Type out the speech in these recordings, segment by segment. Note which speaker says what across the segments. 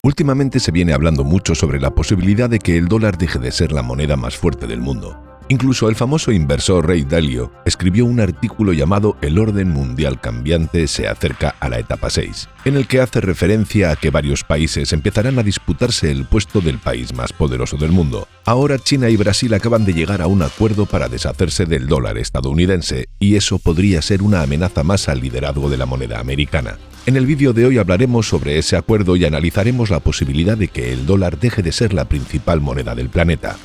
Speaker 1: Últimamente se viene hablando mucho sobre la posibilidad de que el dólar deje de ser la moneda más fuerte del mundo. Incluso el famoso inversor Ray Dalio escribió un artículo llamado El orden mundial cambiante se acerca a la etapa 6, en el que hace referencia a que varios países empezarán a disputarse el puesto del país más poderoso del mundo. Ahora China y Brasil acaban de llegar a un acuerdo para deshacerse del dólar estadounidense, y eso podría ser una amenaza más al liderazgo de la moneda americana. En el vídeo de hoy hablaremos sobre ese acuerdo y analizaremos la posibilidad de que el dólar deje de ser la principal moneda del planeta.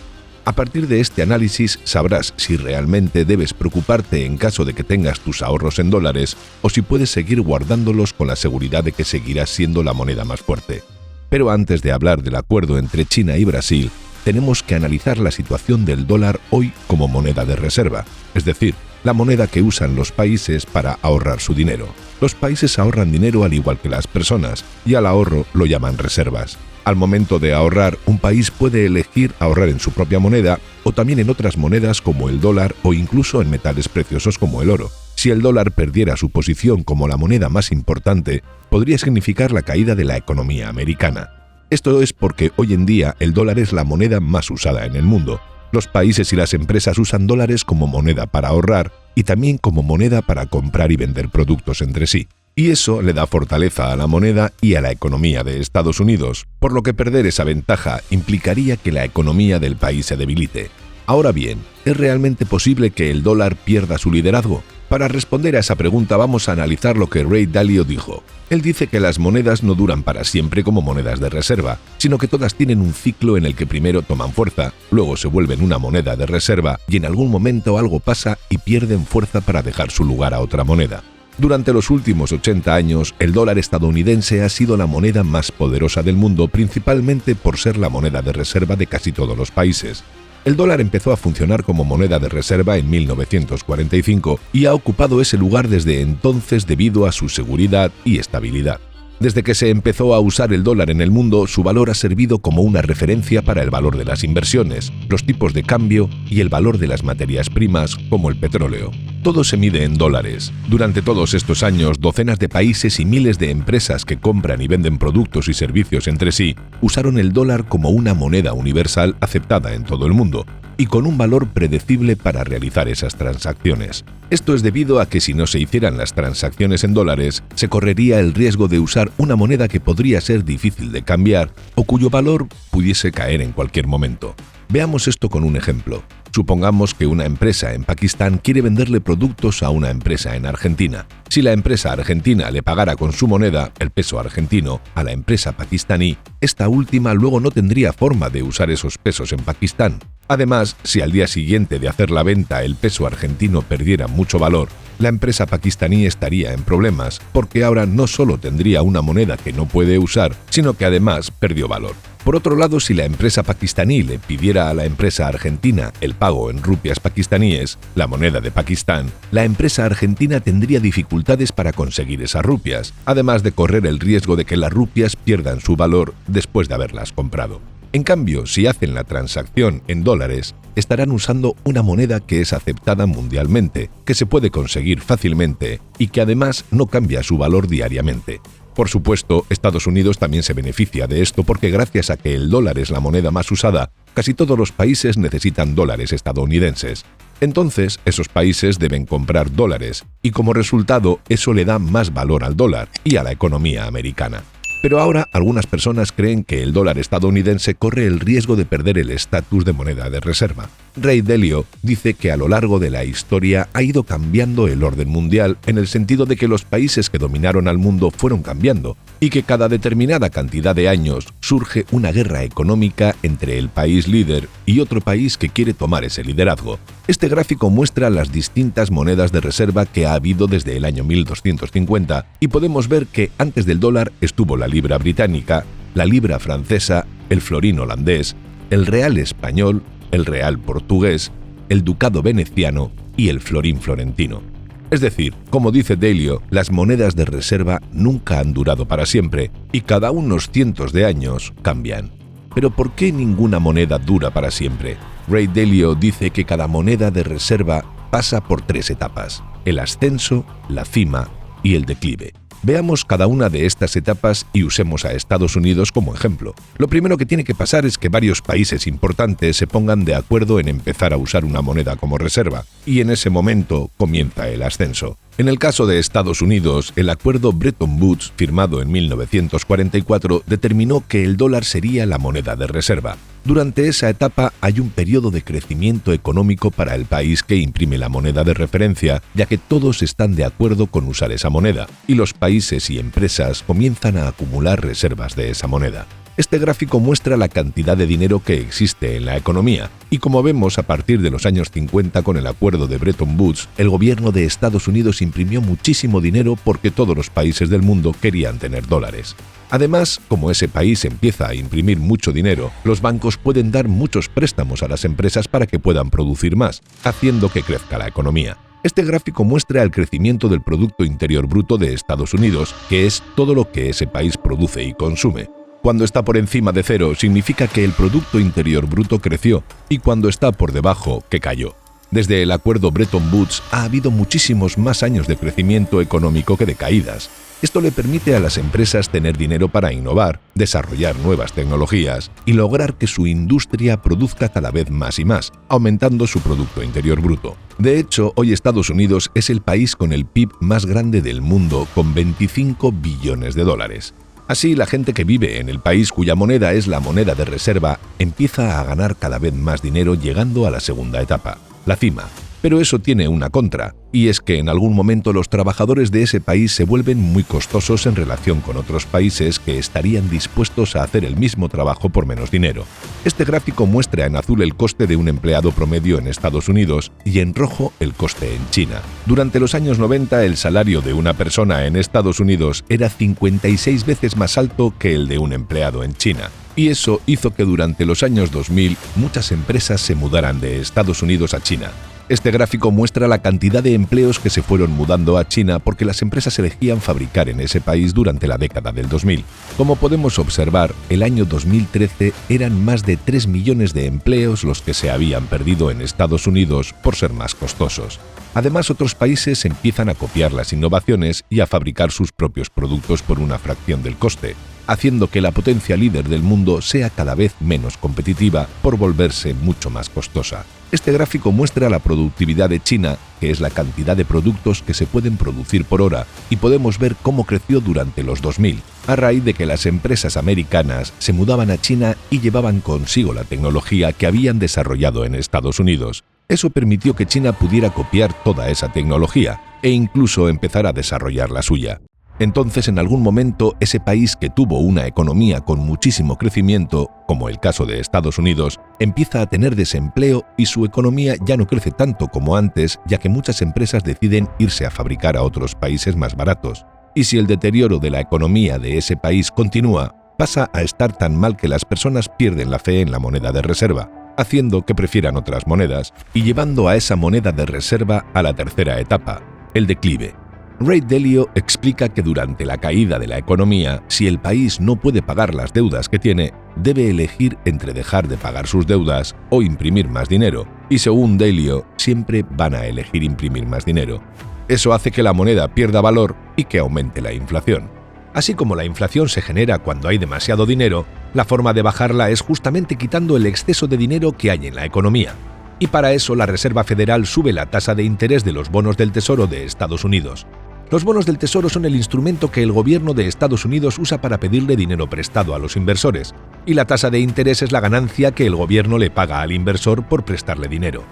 Speaker 1: A partir de este análisis sabrás si realmente debes preocuparte en caso de que tengas tus ahorros en dólares o si puedes seguir guardándolos con la seguridad de que seguirás siendo la moneda más fuerte. Pero antes de hablar del acuerdo entre China y Brasil, tenemos que analizar la situación del dólar hoy como moneda de reserva, es decir, la moneda que usan los países para ahorrar su dinero. Los países ahorran dinero al igual que las personas, y al ahorro lo llaman reservas. Al momento de ahorrar, un país puede elegir ahorrar en su propia moneda o también en otras monedas como el dólar o incluso en metales preciosos como el oro. Si el dólar perdiera su posición como la moneda más importante, podría significar la caída de la economía americana. Esto es porque hoy en día el dólar es la moneda más usada en el mundo. Los países y las empresas usan dólares como moneda para ahorrar y también como moneda para comprar y vender productos entre sí. Y eso le da fortaleza a la moneda y a la economía de Estados Unidos, por lo que perder esa ventaja implicaría que la economía del país se debilite. Ahora bien, ¿es realmente posible que el dólar pierda su liderazgo? Para responder a esa pregunta vamos a analizar lo que Ray Dalio dijo. Él dice que las monedas no duran para siempre como monedas de reserva, sino que todas tienen un ciclo en el que primero toman fuerza, luego se vuelven una moneda de reserva y en algún momento algo pasa y pierden fuerza para dejar su lugar a otra moneda. Durante los últimos 80 años, el dólar estadounidense ha sido la moneda más poderosa del mundo, principalmente por ser la moneda de reserva de casi todos los países. El dólar empezó a funcionar como moneda de reserva en 1945 y ha ocupado ese lugar desde entonces debido a su seguridad y estabilidad. Desde que se empezó a usar el dólar en el mundo, su valor ha servido como una referencia para el valor de las inversiones, los tipos de cambio y el valor de las materias primas, como el petróleo. Todo se mide en dólares. Durante todos estos años, docenas de países y miles de empresas que compran y venden productos y servicios entre sí usaron el dólar como una moneda universal aceptada en todo el mundo y con un valor predecible para realizar esas transacciones. Esto es debido a que si no se hicieran las transacciones en dólares, se correría el riesgo de usar una moneda que podría ser difícil de cambiar o cuyo valor pudiese caer en cualquier momento. Veamos esto con un ejemplo. Supongamos que una empresa en Pakistán quiere venderle productos a una empresa en Argentina. Si la empresa argentina le pagara con su moneda, el peso argentino, a la empresa pakistaní, esta última luego no tendría forma de usar esos pesos en Pakistán. Además, si al día siguiente de hacer la venta el peso argentino perdiera mucho valor, la empresa pakistaní estaría en problemas, porque ahora no solo tendría una moneda que no puede usar, sino que además perdió valor. Por otro lado, si la empresa pakistaní le pidiera a la empresa argentina el pago en rupias pakistaníes, la moneda de Pakistán, la empresa argentina tendría dificultades para conseguir esas rupias, además de correr el riesgo de que las rupias pierdan su valor después de haberlas comprado. En cambio, si hacen la transacción en dólares, estarán usando una moneda que es aceptada mundialmente, que se puede conseguir fácilmente y que además no cambia su valor diariamente. Por supuesto, Estados Unidos también se beneficia de esto porque gracias a que el dólar es la moneda más usada, casi todos los países necesitan dólares estadounidenses. Entonces, esos países deben comprar dólares y como resultado, eso le da más valor al dólar y a la economía americana. Pero ahora algunas personas creen que el dólar estadounidense corre el riesgo de perder el estatus de moneda de reserva. Ray Dalio dice que a lo largo de la historia ha ido cambiando el orden mundial en el sentido de que los países que dominaron al mundo fueron cambiando y que cada determinada cantidad de años surge una guerra económica entre el país líder y otro país que quiere tomar ese liderazgo. Este gráfico muestra las distintas monedas de reserva que ha habido desde el año 1250 y podemos ver que antes del dólar estuvo la libra británica, la libra francesa, el florín holandés, el real español, el real portugués, el ducado veneciano y el florín florentino. Es decir, como dice Dalio, las monedas de reserva nunca han durado para siempre y cada unos cientos de años cambian. Pero ¿por qué ninguna moneda dura para siempre? Ray Dalio dice que cada moneda de reserva pasa por 3 etapas: el ascenso, la cima y el declive. Veamos cada una de estas etapas y usemos a Estados Unidos como ejemplo. Lo primero que tiene que pasar es que varios países importantes se pongan de acuerdo en empezar a usar una moneda como reserva, y en ese momento comienza el ascenso. En el caso de Estados Unidos, el acuerdo Bretton Woods, firmado en 1944, determinó que el dólar sería la moneda de reserva. Durante esa etapa hay un periodo de crecimiento económico para el país que imprime la moneda de referencia, ya que todos están de acuerdo con usar esa moneda, y los países y empresas comienzan a acumular reservas de esa moneda. Este gráfico muestra la cantidad de dinero que existe en la economía, y como vemos a partir de los años 50 con el acuerdo de Bretton Woods, el gobierno de Estados Unidos imprimió muchísimo dinero porque todos los países del mundo querían tener dólares. Además, como ese país empieza a imprimir mucho dinero, los bancos pueden dar muchos préstamos a las empresas para que puedan producir más, haciendo que crezca la economía. Este gráfico muestra el crecimiento del Producto Interior Bruto de Estados Unidos, que es todo lo que ese país produce y consume. Cuando está por encima de cero, significa que el Producto Interior Bruto creció, y cuando está por debajo, que cayó. Desde el acuerdo Bretton Woods ha habido muchísimos más años de crecimiento económico que de caídas. Esto le permite a las empresas tener dinero para innovar, desarrollar nuevas tecnologías y lograr que su industria produzca cada vez más y más, aumentando su Producto Interior Bruto. De hecho, hoy Estados Unidos es el país con el PIB más grande del mundo, con 25 billones de dólares. Así, la gente que vive en el país cuya moneda es la moneda de reserva empieza a ganar cada vez más dinero, llegando a la segunda etapa, la cima. Pero eso tiene una contra, y es que en algún momento los trabajadores de ese país se vuelven muy costosos en relación con otros países que estarían dispuestos a hacer el mismo trabajo por menos dinero. Este gráfico muestra en azul el coste de un empleado promedio en Estados Unidos y en rojo el coste en China. Durante los años 90 el salario de una persona en Estados Unidos era 56 veces más alto que el de un empleado en China. Y eso hizo que durante los años 2000 muchas empresas se mudaran de Estados Unidos a China. Este gráfico muestra la cantidad de empleos que se fueron mudando a China porque las empresas elegían fabricar en ese país durante la década del 2000. Como podemos observar, el año 2013 eran más de 3 millones de empleos los que se habían perdido en Estados Unidos por ser más costosos. Además, otros países empiezan a copiar las innovaciones y a fabricar sus propios productos por una fracción del coste, haciendo que la potencia líder del mundo sea cada vez menos competitiva por volverse mucho más costosa. Este gráfico muestra la productividad de China, que es la cantidad de productos que se pueden producir por hora, y podemos ver cómo creció durante los 2000, a raíz de que las empresas americanas se mudaban a China y llevaban consigo la tecnología que habían desarrollado en Estados Unidos. Eso permitió que China pudiera copiar toda esa tecnología e incluso empezar a desarrollar la suya. Entonces, en algún momento, ese país que tuvo una economía con muchísimo crecimiento, como el caso de Estados Unidos, empieza a tener desempleo y su economía ya no crece tanto como antes, ya que muchas empresas deciden irse a fabricar a otros países más baratos. Y si el deterioro de la economía de ese país continúa, pasa a estar tan mal que las personas pierden la fe en la moneda de reserva, haciendo que prefieran otras monedas y llevando a esa moneda de reserva a la tercera etapa, el declive. Ray Dalio explica que durante la caída de la economía, si el país no puede pagar las deudas que tiene, debe elegir entre dejar de pagar sus deudas o imprimir más dinero, y según Dalio, siempre van a elegir imprimir más dinero. Eso hace que la moneda pierda valor y que aumente la inflación. Así como la inflación se genera cuando hay demasiado dinero, la forma de bajarla es justamente quitando el exceso de dinero que hay en la economía. Y para eso la Reserva Federal sube la tasa de interés de los bonos del Tesoro de Estados Unidos. Los bonos del Tesoro son el instrumento que el gobierno de Estados Unidos usa para pedirle dinero prestado a los inversores, y la tasa de interés es la ganancia que el gobierno le paga al inversor por prestarle dinero.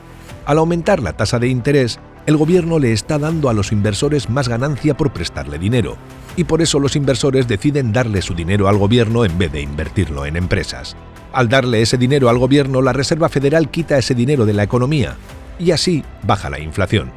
Speaker 1: Al aumentar la tasa de interés, el gobierno le está dando a los inversores más ganancia por prestarle dinero, y por eso los inversores deciden darle su dinero al gobierno en vez de invertirlo en empresas. Al darle ese dinero al gobierno, la Reserva Federal quita ese dinero de la economía, y así baja la inflación.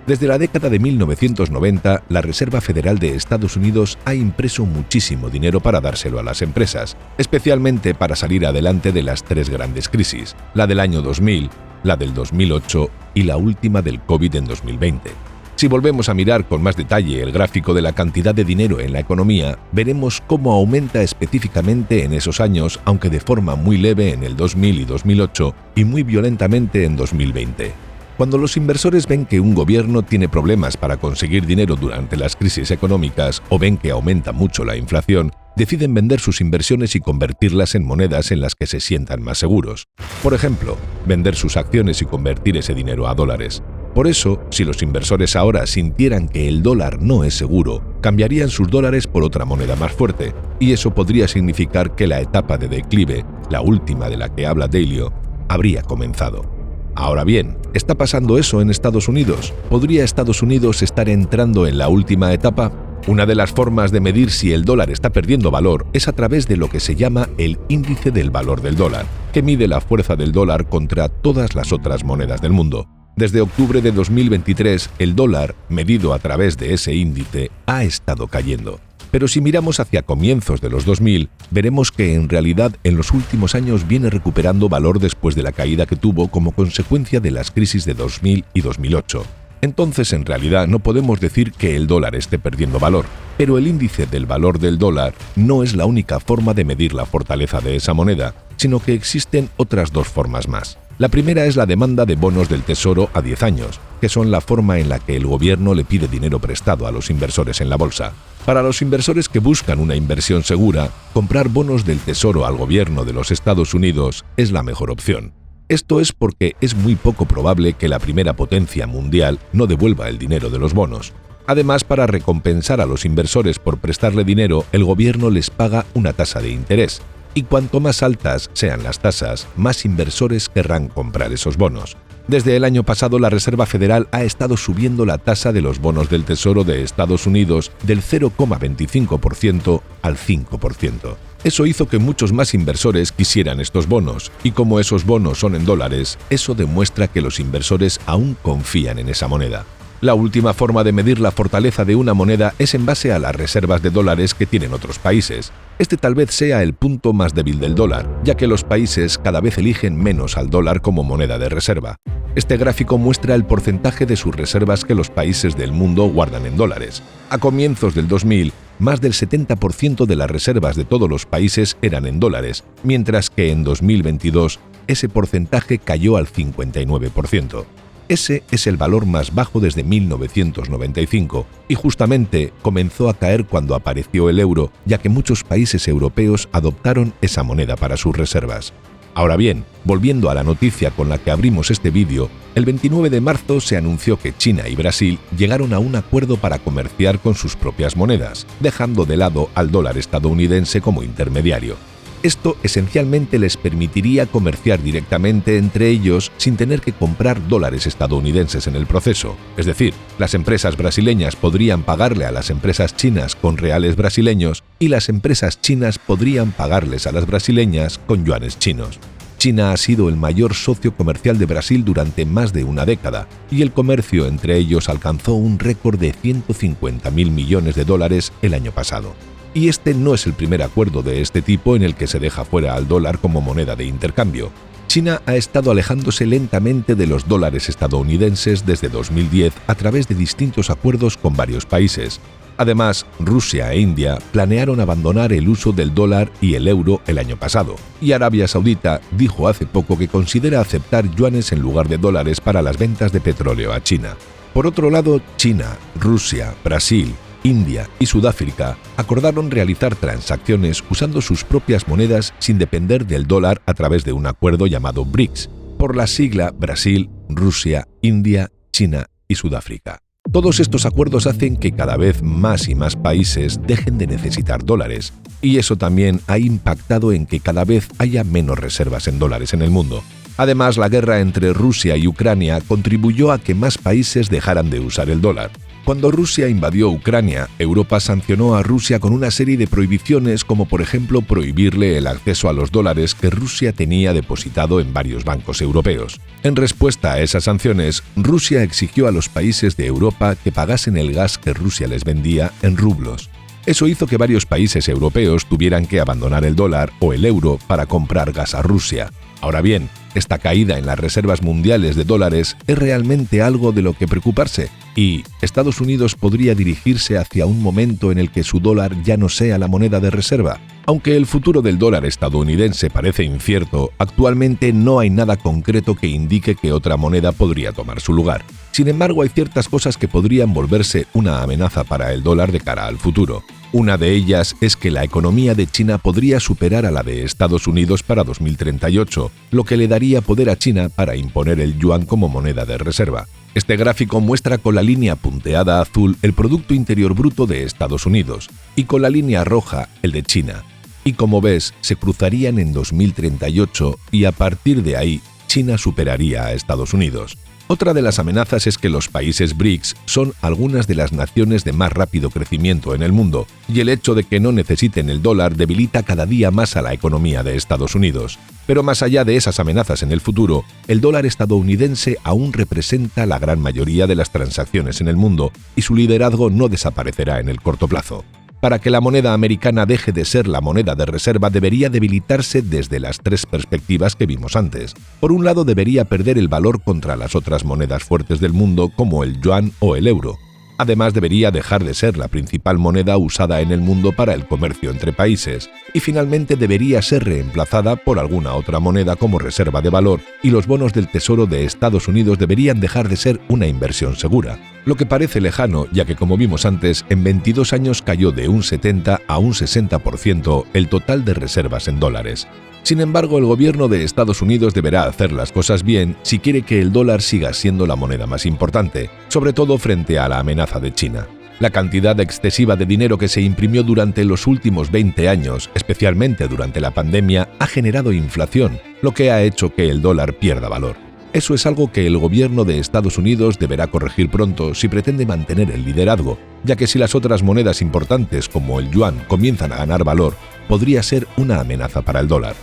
Speaker 1: Desde la década de 1990, la Reserva Federal de Estados Unidos ha impreso muchísimo dinero para dárselo a las empresas, especialmente para salir adelante de las tres grandes crisis, la del año 2000, la del 2008 y la última del COVID en 2020. Si volvemos a mirar con más detalle el gráfico de la cantidad de dinero en la economía, veremos cómo aumenta específicamente en esos años, aunque de forma muy leve en el 2000 y 2008 y muy violentamente en 2020. Cuando los inversores ven que un gobierno tiene problemas para conseguir dinero durante las crisis económicas o ven que aumenta mucho la inflación, deciden vender sus inversiones y convertirlas en monedas en las que se sientan más seguros. Por ejemplo, vender sus acciones y convertir ese dinero a dólares. Por eso, si los inversores ahora sintieran que el dólar no es seguro, cambiarían sus dólares por otra moneda más fuerte, y eso podría significar que la etapa de declive, la última de la que habla Dalio, habría comenzado. Ahora bien, ¿está pasando eso en Estados Unidos? ¿Podría Estados Unidos estar entrando en la última etapa? Una de las formas de medir si el dólar está perdiendo valor es a través de lo que se llama el índice del valor del dólar, que mide la fuerza del dólar contra todas las otras monedas del mundo. Desde octubre de 2023, el dólar, medido a través de ese índice, ha estado cayendo. Pero si miramos hacia comienzos de los 2000, veremos que en realidad en los últimos años viene recuperando valor después de la caída que tuvo como consecuencia de las crisis de 2000 y 2008. Entonces, en realidad, no podemos decir que el dólar esté perdiendo valor, pero el índice del valor del dólar no es la única forma de medir la fortaleza de esa moneda, sino que existen otras dos formas más. La primera es la demanda de bonos del Tesoro a 10 años, que son la forma en la que el gobierno le pide dinero prestado a los inversores en la bolsa. Para los inversores que buscan una inversión segura, comprar bonos del Tesoro al gobierno de los Estados Unidos es la mejor opción. Esto es porque es muy poco probable que la primera potencia mundial no devuelva el dinero de los bonos. Además, para recompensar a los inversores por prestarle dinero, el gobierno les paga una tasa de interés. Y cuanto más altas sean las tasas, más inversores querrán comprar esos bonos. Desde el año pasado, la Reserva Federal ha estado subiendo la tasa de los bonos del Tesoro de Estados Unidos del 0,25% al 5%. Eso hizo que muchos más inversores quisieran estos bonos, y como esos bonos son en dólares, eso demuestra que los inversores aún confían en esa moneda. La última forma de medir la fortaleza de una moneda es en base a las reservas de dólares que tienen otros países. Este tal vez sea el punto más débil del dólar, ya que los países cada vez eligen menos al dólar como moneda de reserva. Este gráfico muestra el porcentaje de sus reservas que los países del mundo guardan en dólares. A comienzos del 2000, más del 70% de las reservas de todos los países eran en dólares, mientras que en 2022 ese porcentaje cayó al 59%. Ese es el valor más bajo desde 1995 y justamente comenzó a caer cuando apareció el euro, ya que muchos países europeos adoptaron esa moneda para sus reservas. Ahora bien, volviendo a la noticia con la que abrimos este vídeo, el 29 de marzo se anunció que China y Brasil llegaron a un acuerdo para comerciar con sus propias monedas, dejando de lado al dólar estadounidense como intermediario. Esto esencialmente les permitiría comerciar directamente entre ellos sin tener que comprar dólares estadounidenses en el proceso. Es decir, las empresas brasileñas podrían pagarle a las empresas chinas con reales brasileños y las empresas chinas podrían pagarles a las brasileñas con yuanes chinos. China ha sido el mayor socio comercial de Brasil durante más de una década y el comercio entre ellos alcanzó un récord de 150.000 millones de dólares el año pasado. Y este no es el primer acuerdo de este tipo en el que se deja fuera al dólar como moneda de intercambio. China ha estado alejándose lentamente de los dólares estadounidenses desde 2010 a través de distintos acuerdos con varios países. Además, Rusia e India planearon abandonar el uso del dólar y el euro el año pasado, y Arabia Saudita dijo hace poco que considera aceptar yuanes en lugar de dólares para las ventas de petróleo a China. Por otro lado, China, Rusia, Brasil, India y Sudáfrica acordaron realizar transacciones usando sus propias monedas sin depender del dólar a través de un acuerdo llamado BRICS, por la sigla Brasil, Rusia, India, China y Sudáfrica. Todos estos acuerdos hacen que cada vez más y más países dejen de necesitar dólares, y eso también ha impactado en que cada vez haya menos reservas en dólares en el mundo. Además, la guerra entre Rusia y Ucrania contribuyó a que más países dejaran de usar el dólar. Cuando Rusia invadió Ucrania, Europa sancionó a Rusia con una serie de prohibiciones como por ejemplo prohibirle el acceso a los dólares que Rusia tenía depositado en varios bancos europeos. En respuesta a esas sanciones, Rusia exigió a los países de Europa que pagasen el gas que Rusia les vendía en rublos. Eso hizo que varios países europeos tuvieran que abandonar el dólar o el euro para comprar gas a Rusia. Ahora bien, Esta caída en las reservas mundiales de dólares es realmente algo de lo que preocuparse, y Estados Unidos podría dirigirse hacia un momento en el que su dólar ya no sea la moneda de reserva. Aunque el futuro del dólar estadounidense parece incierto, actualmente no hay nada concreto que indique que otra moneda podría tomar su lugar. Sin embargo, hay ciertas cosas que podrían volverse una amenaza para el dólar de cara al futuro. Una de ellas es que la economía de China podría superar a la de Estados Unidos para 2038, lo que le daría poder a China para imponer el yuan como moneda de reserva. Este gráfico muestra con la línea punteada azul el Producto Interior Bruto de Estados Unidos y con la línea roja el de China. Y como ves, se cruzarían en 2038 y a partir de ahí China superaría a Estados Unidos. Otra de las amenazas es que los países BRICS son algunas de las naciones de más rápido crecimiento en el mundo, y el hecho de que no necesiten el dólar debilita cada día más a la economía de Estados Unidos. Pero más allá de esas amenazas en el futuro, el dólar estadounidense aún representa la gran mayoría de las transacciones en el mundo, y su liderazgo no desaparecerá en el corto plazo. Para que la moneda americana deje de ser la moneda de reserva debería debilitarse desde las tres perspectivas que vimos antes. Por un lado, debería perder el valor contra las otras monedas fuertes del mundo como el yuan o el euro. Además, debería dejar de ser la principal moneda usada en el mundo para el comercio entre países. Y finalmente debería ser reemplazada por alguna otra moneda como reserva de valor, y los bonos del Tesoro de Estados Unidos deberían dejar de ser una inversión segura. Lo que parece lejano, ya que como vimos antes, en 22 años cayó de un 70 a un 60% el total de reservas en dólares. Sin embargo, el gobierno de Estados Unidos deberá hacer las cosas bien si quiere que el dólar siga siendo la moneda más importante, sobre todo frente a la amenaza de China. La cantidad excesiva de dinero que se imprimió durante los últimos 20 años, especialmente durante la pandemia, ha generado inflación, lo que ha hecho que el dólar pierda valor. Eso es algo que el gobierno de Estados Unidos deberá corregir pronto si pretende mantener el liderazgo, ya que si las otras monedas importantes como el yuan comienzan a ganar valor, podría ser una amenaza para el dólar.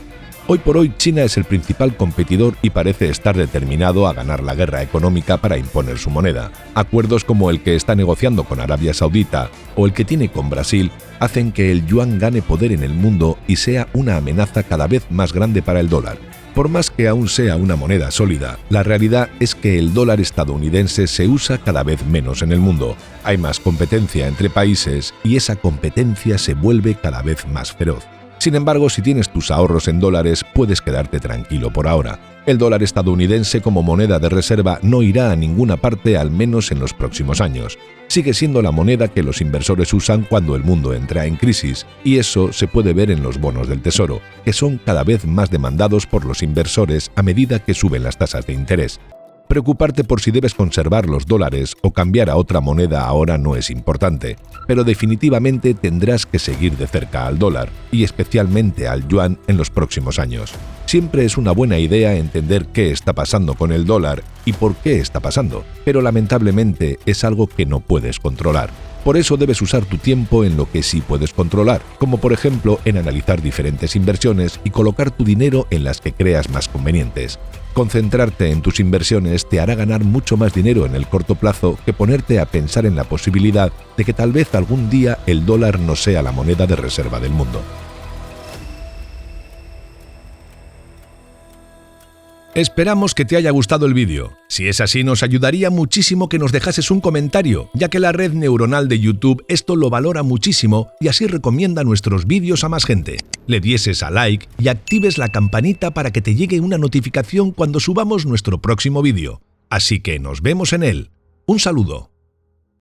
Speaker 1: Hoy por hoy China es el principal competidor y parece estar determinado a ganar la guerra económica para imponer su moneda. Acuerdos como el que está negociando con Arabia Saudita o el que tiene con Brasil hacen que el yuan gane poder en el mundo y sea una amenaza cada vez más grande para el dólar. Por más que aún sea una moneda sólida, la realidad es que el dólar estadounidense se usa cada vez menos en el mundo. Hay más competencia entre países y esa competencia se vuelve cada vez más feroz. Sin embargo, si tienes tus ahorros en dólares, puedes quedarte tranquilo por ahora. El dólar estadounidense como moneda de reserva no irá a ninguna parte al menos en los próximos años. Sigue siendo la moneda que los inversores usan cuando el mundo entra en crisis, y eso se puede ver en los bonos del Tesoro, que son cada vez más demandados por los inversores a medida que suben las tasas de interés. Preocuparte por si debes conservar los dólares o cambiar a otra moneda ahora no es importante, pero definitivamente tendrás que seguir de cerca al dólar, y especialmente al yuan en los próximos años. Siempre es una buena idea entender qué está pasando con el dólar y por qué está pasando, pero lamentablemente es algo que no puedes controlar. Por eso debes usar tu tiempo en lo que sí puedes controlar, como por ejemplo en analizar diferentes inversiones y colocar tu dinero en las que creas más convenientes. Concentrarte en tus inversiones te hará ganar mucho más dinero en el corto plazo que ponerte a pensar en la posibilidad de que tal vez algún día el dólar no sea la moneda de reserva del mundo. Esperamos que te haya gustado el vídeo. Si es así, nos ayudaría muchísimo que nos dejases un comentario, ya que la red neuronal de YouTube esto lo valora muchísimo y así recomienda nuestros vídeos a más gente. Le dieses a like y actives la campanita para que te llegue una notificación cuando subamos nuestro próximo vídeo. Así que nos vemos en él. Un saludo.